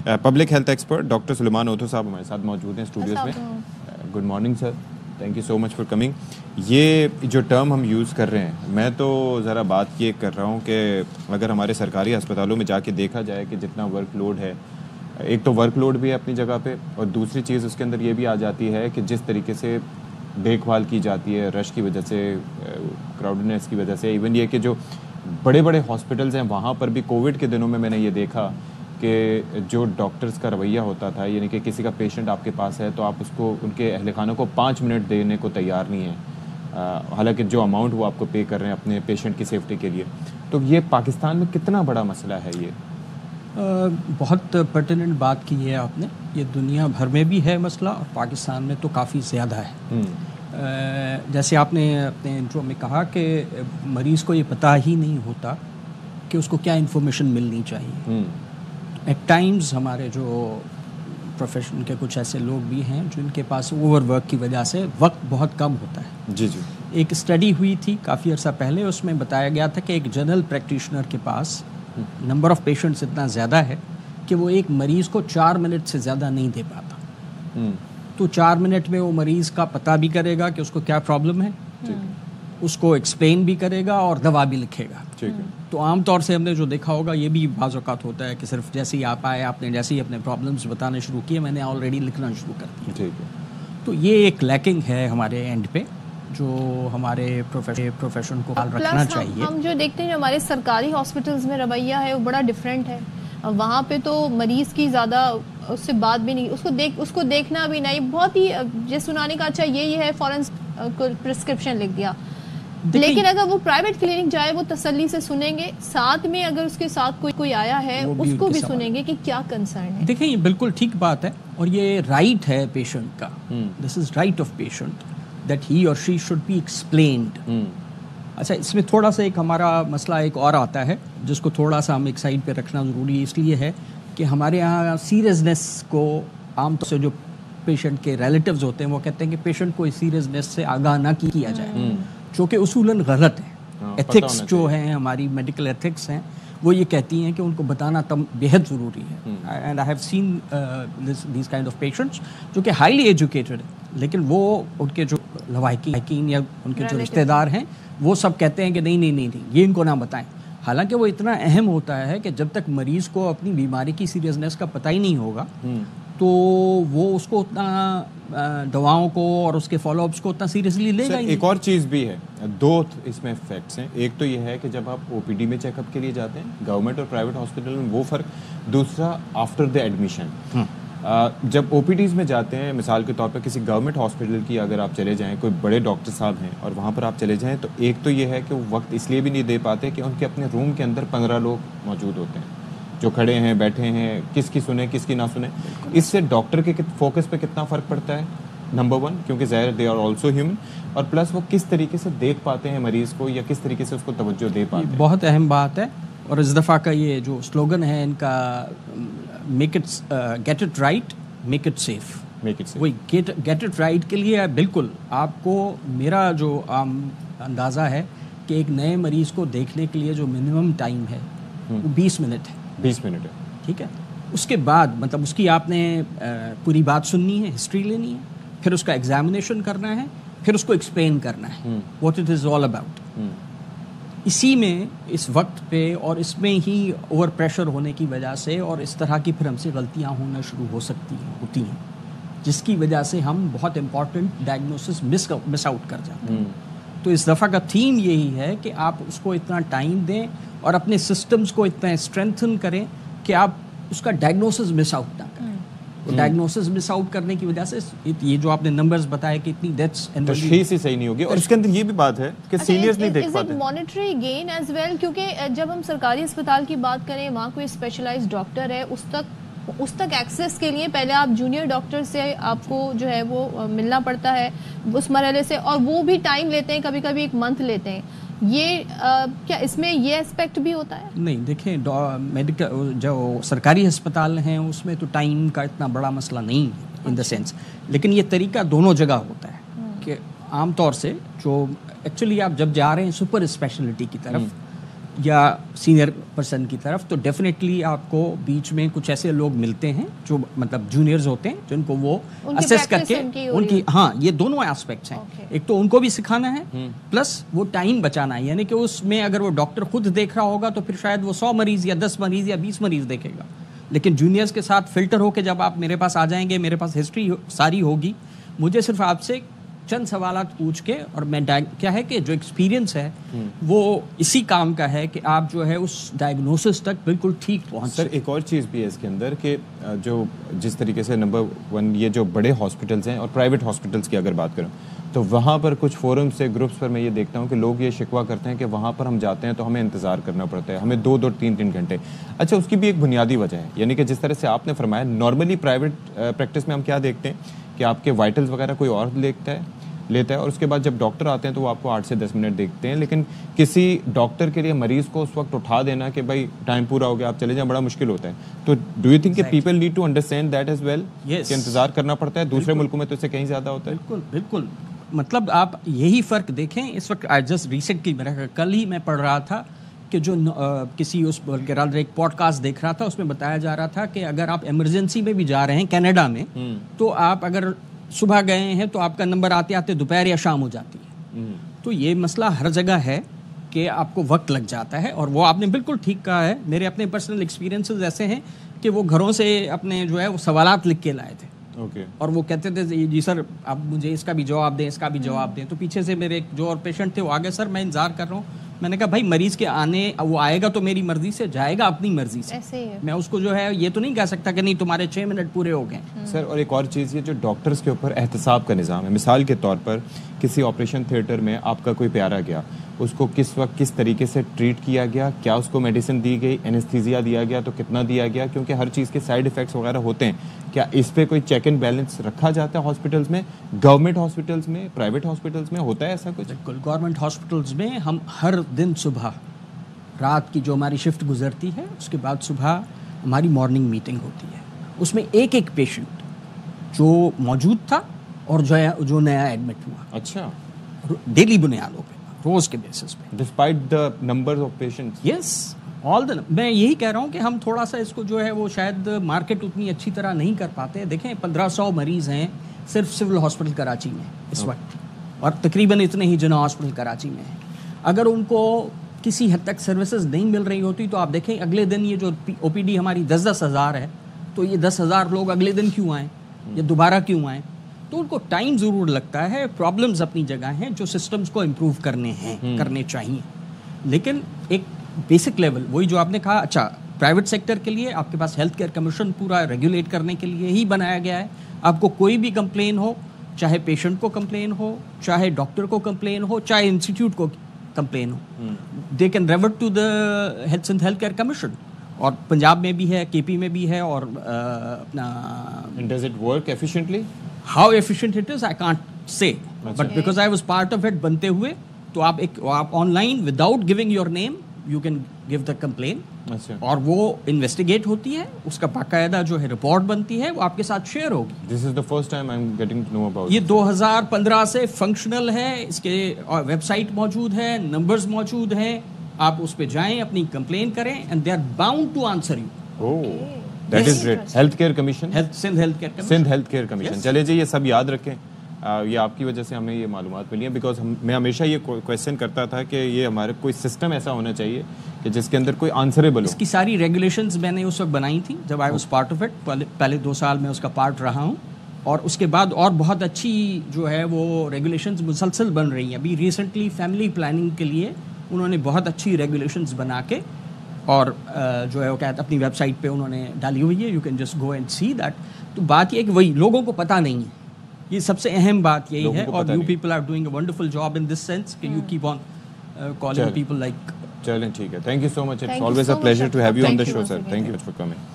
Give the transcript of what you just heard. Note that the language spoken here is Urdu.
پبلک ہیلتھ ایکسپرٹ ڈاکٹر سلیمان اوتھو صاحب ہمارے ساتھ موجود ہیں اسٹوڈیوز میں. Good morning sir, thank you so much for coming. یہ جو ٹرم ہم یوز کر رہے ہیں, میں تو ذرا بات یہ کر رہا ہوں کہ اگر ہمارے سرکاری ہسپتالوں میں جا کے دیکھا جائے کہ جتنا ورک لوڈ ہے, ایک تو ورک لوڈ بھی ہے اپنی جگہ پہ, اور دوسری چیز اس کے اندر یہ بھی آ جاتی ہے کہ جس طریقے سے دیکھ بھال کی جاتی ہے رش کی وجہ سے, کراؤڈنیس کی وجہ سے, ایون یہ کہ جو بڑے بڑے ہاسپٹلز ہیں وہاں پر بھی کووڈ کے دنوں میں نے یہ دیکھا کہ جو ڈاکٹرز کا رویہ ہوتا تھا, یعنی کہ کسی کا پیشنٹ آپ کے پاس ہے تو آپ اس کو, ان کے اہل خانوں کو 5 منٹ دینے کو تیار نہیں ہیں, حالانکہ جو اماؤنٹ وہ آپ کو پے کر رہے ہیں اپنے پیشنٹ کی سیفٹی کے لیے. تو یہ پاکستان میں کتنا بڑا مسئلہ ہے؟ یہ بہت پرٹیننٹ بات کی ہے آپ نے. یہ دنیا بھر میں بھی ہے مسئلہ, اور پاکستان میں تو کافی زیادہ ہے. جیسے آپ نے اپنے انٹرو میں کہا کہ مریض کو یہ پتہ ہی نہیں ہوتا کہ اس کو کیا انفارمیشن ملنی چاہیے. ایٹ ٹائمز ہمارے جو پروفیشن کے کچھ ایسے لوگ بھی ہیں جن کے پاس اوور ورک کی وجہ سے وقت بہت کم ہوتا ہے. جی جی. ایک اسٹڈی ہوئی تھی کافی عرصہ پہلے, اس میں بتایا گیا تھا کہ ایک جنرل پریکٹیشنر کے پاس نمبر آف پیشنٹس اتنا زیادہ ہے کہ وہ ایک مریض کو 4 منٹ سے زیادہ نہیں دے پاتا. تو 4 منٹ میں وہ مریض کا پتہ بھی کرے گا کہ اس کو کیا پرابلم ہے, اس کو ایکسپلین بھی کرے گا اور دوا بھی لکھے گا. تو عام طور سے ہم نے جو دیکھا ہوگا, یہ بھی بعض اوقات ہوتا ہے کہ صرف جیسے ہی آپ آئے, آپ نے جیسے ہی اپنے پرابلمس بتانے شروع کیے, میں نے آلریڈی لکھنا شروع کر دیا. تو یہ ایک لیکنگ ہے ہمارے اینڈ پہ جو ہمارے پروفیشن کو خیال رکھنا چاہیے. ہم جو دیکھتے ہیں جو ہمارے سرکاری ہاسپٹلز میں رویہ ہے وہ بڑا ڈفرینٹ ہے. وہاں پہ تو مریض کی زیادہ اس سے بات بھی نہیں, اس کو دیکھنا بھی نہیں, بہت ہی جس سنانے کا اچھا یہی ہے فوراً پرسکرپشن لکھ دیا. لیکن اگر وہ پرائیویٹ کلینک جائے وہ تسلی سے سنیں گے, ساتھ میں اگر اس کے ساتھ کوئی آیا ہے اس کو بھی سنیں گے کہ کیا کنسرن ہے. دیکھیں یہ بالکل ٹھیک بات ہے, اور یہ رائٹ ہے پیشنٹ کا. This is right of patient that he or she should be explained. اچھا, اس میں تھوڑا سا ایک ہمارا مسئلہ ایک اور آتا ہے جس کو تھوڑا سا ہم ایک سائڈ پہ رکھنا ضروری اس لیے ہے کہ ہمارے یہاں سیریسنیس کو عام طور سے جو پیشنٹ کے ریلیٹیوز ہوتے ہیں وہ کہتے ہیں کہ پیشنٹ کو اس سیریسنیس سے آگاہ نہ کیا جائے, جو کہ اصولاً غلط ہے. ایتھکس جو ہیں, ہماری میڈیکل ایتھکس ہیں, وہ یہ کہتی ہیں کہ ان کو بتانا بہت ضروری ہے. And I have seen these kind of patients جو کہ ہائیلی ایجوکیٹڈ ہیں, لیکن وہ ان کے جو لواحقین یا ان کے جو رشتہ دار ہیں وہ سب کہتے ہیں کہ نہیں یہ ان کو نہ بتائیں. حالانکہ وہ اتنا اہم ہوتا ہے کہ جب تک مریض کو اپنی بیماری کی سیریسنیس کا پتہ ہی نہیں ہوگا تو وہ اس کو اتنا دواؤں کو اور اس کے فالو اپس کو اتنا سیریسلی لے گا. ایک اور چیز بھی ہے, 2 اس میں فیکٹس ہیں. ایک تو یہ ہے کہ جب آپ او پی ڈی میں چیک اپ کے لیے جاتے ہیں گورنمنٹ اور پرائیویٹ ہاسپٹل میں, وہ فرق. دوسرا آفٹر دا ایڈمیشن, جب او پی ڈیز میں جاتے ہیں, مثال کے طور پر کسی گورنمنٹ ہاسپٹل کی اگر آپ چلے جائیں, کوئی بڑے ڈاکٹر صاحب ہیں اور وہاں پر آپ چلے جائیں, تو ایک تو یہ ہے کہ وہ وقت اس لیے بھی نہیں دے پاتے کہ ان کے اپنے روم کے اندر 15 لوگ موجود ہوتے ہیں جو کھڑے ہیں بیٹھے ہیں, کس کی سنیں کس کی نہ سنیں. اس سے ڈاکٹر کے فوکس پہ کتنا فرق پڑتا ہے, نمبر 1, کیونکہ ظاہر دے آر آلسو ہیومن, اور پلس وہ کس طریقے سے دیکھ پاتے ہیں مریض کو یا کس طریقے سے اس کو توجہ دے پاتے ہیں. بہت اہم بات ہے. اور اس دفعہ کا یہ جو سلوگن ہے ان کا, make it get it right make it safe. وہی گیٹ اٹ رائٹ کے لیے بالکل آپ کو, میرا جو عام اندازہ ہے کہ ایک نئے مریض کو دیکھنے کے لیے جو منیمم ٹائم ہے وہ 20 منٹ ہے. 20 منٹ ہے, ٹھیک ہے. اس کے بعد مطلب اس کی آپ نے پوری بات سننی ہے, ہسٹری لینی ہے, پھر اس کا ایگزامینیشن کرنا ہے, پھر اس کو ایکسپلین کرنا ہے what it is all about. اسی میں اس وقت پہ اور اس میں ہی اوور پریشر ہونے کی وجہ سے اور اس طرح کی پھر ہم سے غلطیاں ہونا شروع ہوتی ہیں جس کی وجہ سے ہم بہت امپورٹنٹ ڈائگنوسس مس آؤٹ کر جاتے ہیں. تو اس دفعہ کا تھیم یہی ہے کہ آپ اس کو اتنا ٹائم دیں اور اپنے سسٹمز کو اتنا اسٹرینتھن کریں کہ آپ اس کا ڈائگنوسس مس آؤٹ نہ کریں. ڈائگنوسس مس آؤٹ کرنے کی وجہ سے یہ جو آپ نے نمبرز بتائے کہ اتنی ڈیتھس تشخیص ہی صحیح نہیں ہوگی, اور اس کے اندر یہ بھی بات ہے کہ سینئرز نہیں دیکھ پاتے. مانیٹری گین ایز ویل, کیونکہ جب ہم سرکاری اسپتال کی بات کریں وہاں کوئی اسپیشلائزڈ ڈاکٹر ہے, اس تک ایکسیس کے لیے پہلے آپ جونیئر ڈاکٹر سے آپ کو جو ہے وہ ملنا پڑتا ہے اس مرحلے سے, اور وہ بھی ٹائم لیتے ہیں, کبھی کبھی 1 منتھ لیتے ہیں. یہ کیا اس میں یہ اسپیکٹ بھی ہوتا ہے؟ نہیں, دیکھیں میڈیکل جو سرکاری ہسپتال ہیں اس میں تو ٹائم کا اتنا بڑا مسئلہ نہیں ان دا سینس, لیکن یہ طریقہ دونوں جگہ ہوتا ہے کہ عام طور سے جو ایکچولی آپ جب جا رہے ہیں سپر اسپیشلٹی کی طرف یا سینئر پرسن کی طرف, تو ڈیفینیٹلی آپ کو بیچ میں کچھ ایسے لوگ ملتے ہیں جو مطلب جونیئرز ہوتے ہیں جن کو وہ اسیس کر کے ان کی, ہاں یہ دونوں ایسپیکٹس ہیں. ایک تو ان کو بھی سکھانا ہے پلس وہ ٹائم بچانا ہے, یعنی کہ اس میں اگر وہ ڈاکٹر خود دیکھ رہا ہوگا تو پھر شاید وہ 100 مریض یا 10 مریض یا 20 مریض دیکھے گا, لیکن جونیئرز کے ساتھ فلٹر ہو کے جب آپ میرے پاس آ جائیں گے, میرے پاس ہسٹری ساری ہوگی, مجھے صرف آپ سے چند سوالات پوچھ کے, اور میں کیا ہے کہ جو ایکسپیرینس ہے وہ اسی کام کا ہے کہ آپ جو ہے اس ڈائگنوسس تک بالکل ٹھیک پہنچ. سر ایک اور چیز بھی ہے اس کے اندر کہ جو جس طریقے سے نمبر 1 یہ جو بڑے ہاسپٹلس ہیں اور پرائیویٹ ہاسپٹلس کی اگر بات کروں تو وہاں پر کچھ فورم سے گروپس پر میں یہ دیکھتا ہوں کہ لوگ یہ شکوہ کرتے ہیں کہ وہاں پر ہم جاتے ہیں تو ہمیں انتظار کرنا پڑتا ہے, ہمیں 2-2 3-3 گھنٹے. اچھا اس کی بھی ایک بنیادی وجہ ہے, یعنی کہ جس طرح سے آپ نے فرمایا نارملی پرائیویٹ پریکٹس میں ہم کیا دیکھتے ہیں کہ آپ کے وائٹلز وغیرہ کوئی اور لیتا ہے اور اس کے بعد جب ڈاکٹر آتے ہیں تو وہ آپ کو 8 سے 10 منٹ دیکھتے ہیں, لیکن کسی ڈاکٹر کے لیے مریض کو اس وقت اٹھا دینا کہ بھائی ٹائم پورا ہو گیا آپ چلے جائیں بڑا مشکل ہوتا ہے. تو ڈو یو تھنک کہ people need to understand that as well کہ انتظار کرنا پڑتا ہے, دوسرے ملکوں میں تو اس سے کہیں زیادہ ہوتا ہے. بالکل بالکل, مطلب آپ یہی فرق دیکھیں اس وقت. جسٹ ریسنٹلی میرا کل ہی میں پڑھ رہا تھا کہ جو کسی اس ایک پوڈ کاسٹ دیکھ رہا تھا, اس میں بتایا جا رہا تھا کہ اگر آپ ایمرجنسی میں بھی جا رہے ہیں کینیڈا میں تو آپ اگر صبح گئے ہیں تو آپ کا نمبر آتے آتے دوپہر یا شام ہو جاتی ہے. تو یہ مسئلہ ہر جگہ ہے کہ آپ کو وقت لگ جاتا ہے, اور وہ آپ نے بالکل ٹھیک کہا ہے. میرے اپنے پرسنل ایکسپیرینسز ایسے ہیں کہ وہ گھروں سے اپنے جو ہے وہ سوالات لکھ کے لائے تھے اور وہ کہتے تھے جی سر آپ مجھے اس کا بھی جواب دیں, اس کا بھی جواب دیں. تو پیچھے سے میرے جو اور پیشنٹ تھے وہ آگے, سر میں انتظار کر رہا ہوں. میں نے کہا بھائی مریض کے آنے, وہ آئے گا تو میری مرضی سے, جائے گا اپنی مرضی سے. میں اس کو جو ہے یہ تو نہیں کہہ سکتا کہ نہیں تمہارے 6 منٹ پورے ہو گئے. سر اور ایک اور چیز یہ جو ڈاکٹرز کے اوپر احتساب کا نظام ہے, مثال کے طور پر کسی آپریشن تھیٹر میں آپ کا کوئی پیارا گیا, اس کو کس وقت کس طریقے سے ٹریٹ کیا گیا, کیا اس کو میڈیسن دی گئی, اینستھیزیا دیا گیا تو کتنا دیا گیا, کیونکہ ہر چیز کے سائیڈ ایفیکٹس وغیرہ ہوتے ہیں. کیا اس پہ کوئی چیک اینڈ بیلنس رکھا جاتا ہے ہاسپٹلس میں, گورنمنٹ ہاسپٹلس میں, پرائیویٹ ہاسپٹلس میں ہوتا ہے ایسا کچھ؟ بالکل, گورنمنٹ ہاسپٹلس میں ہم ہر دن صبح رات کی جو ہماری شفٹ گزرتی ہے اس کے بعد صبح ہماری مارننگ میٹنگ ہوتی ہے. اس میں ایک ایک پیشنٹ جو موجود تھا اور جو نیا ایڈمٹ ہوا, اچھا ڈیلی بنیادوں پہ, روز کے بیسس پہ, despite the number of patients. Yes all the. میں یہی کہہ رہا ہوں کہ ہم تھوڑا سا اس کو جو ہے وہ شاید مارکیٹ اتنی اچھی طرح نہیں کر پاتے. دیکھیں 1500 مریض ہیں صرف سول ہاسپٹل کراچی میں اس وقت, اور تقریباً اتنے ہی جناح ہاسپٹل کراچی میں ہیں. اگر ان کو کسی حد تک سروسز نہیں مل رہی ہوتی تو آپ دیکھیں اگلے دن یہ جو او پی ڈی ہماری 10-10 ہزار ہے, تو یہ 10,000 لوگ اگلے دن کیوں آئیں یا دوبارہ کیوں آئیں؟ تو ان کو ٹائم ضرور لگتا ہے. پرابلمز اپنی جگہ ہیں جو سسٹمز کو امپروو کرنے چاہیے, لیکن ایک بیسک لیول وہی جو آپ نے کہا. اچھا پرائیویٹ سیکٹر کے لیے آپ کے پاس ہیلتھ کیئر کمیشن پورا ریگولیٹ کرنے کے لیے ہی بنایا گیا ہے. آپ کو کوئی بھی کمپلین ہو, چاہے پیشنٹ کو کمپلین ہو, چاہے ڈاکٹر کو کمپلین ہو, چاہے انسٹیٹیوٹ کو کمپلین ہو, they can revert to the health and care commission. اور پنجاب میں بھی ہے, کے پی میں بھی ہے, اور اپنا does it work efficiently? How efficient it is I can't say, but because I was part of it بنتے ہوئے. تو آپ online without giving your name you can give the complain, اور وہ انویسٹیگیٹ ہوتی ہے, اس کا باقاعدہ جو ہے رپورٹ بنتی ہے, وہ آپ کے ساتھ شیئر ہوگی. This is the first time I am getting to know about. یہ 2015 سے فنکشنل ہے, اس کے ویب سائٹ موجود ہے, نمبرز موجود ہیں, آپ اس پہ جائیں, اپنی کمپلین کریں, and they are bound to answer you. That is great. Health care commission, Sindh health care commission. چلے جی, یہ سب یاد رکھیں, یہ آپ کی وجہ سے ہمیں یہ معلومات ملی ہیں, بیکاز میں ہمیشہ یہ کویشچن کرتا تھا کہ یہ ہمارے کوئی سسٹم ایسا ہونا چاہیے کہ جس کے اندر کوئی آنسریبل ہو. اس کی ساری ریگولیشنز میں نے اس وقت بنائی تھیں جب آئی واز پارٹ آف اٹ. پہلے 2 سال میں اس کا پارٹ رہا ہوں, اور اس کے بعد اور بہت اچھی جو ہے وہ ریگولیشنز مسلسل بن رہی ہیں. ابھی ریسنٹلی فیملی پلاننگ کے لیے انہوں نے بہت اچھی ریگولیشنز بنا کے, اور جو ہے وہ کہتے اپنی ویب سائٹ پہ انہوں نے ڈالی ہوئی ہے, you can just go and see that. تو بات یہ کہ وہی لوگوں کو پتہ نہیں ہے, یہ سب سے اہم بات یہی ہے. اور you people are doing a wonderful job in this sense کہ you keep on calling people like. چلیں ٹھیک ہے, thank you so much. It's always a pleasure to have you on the show sir. Thank you for coming.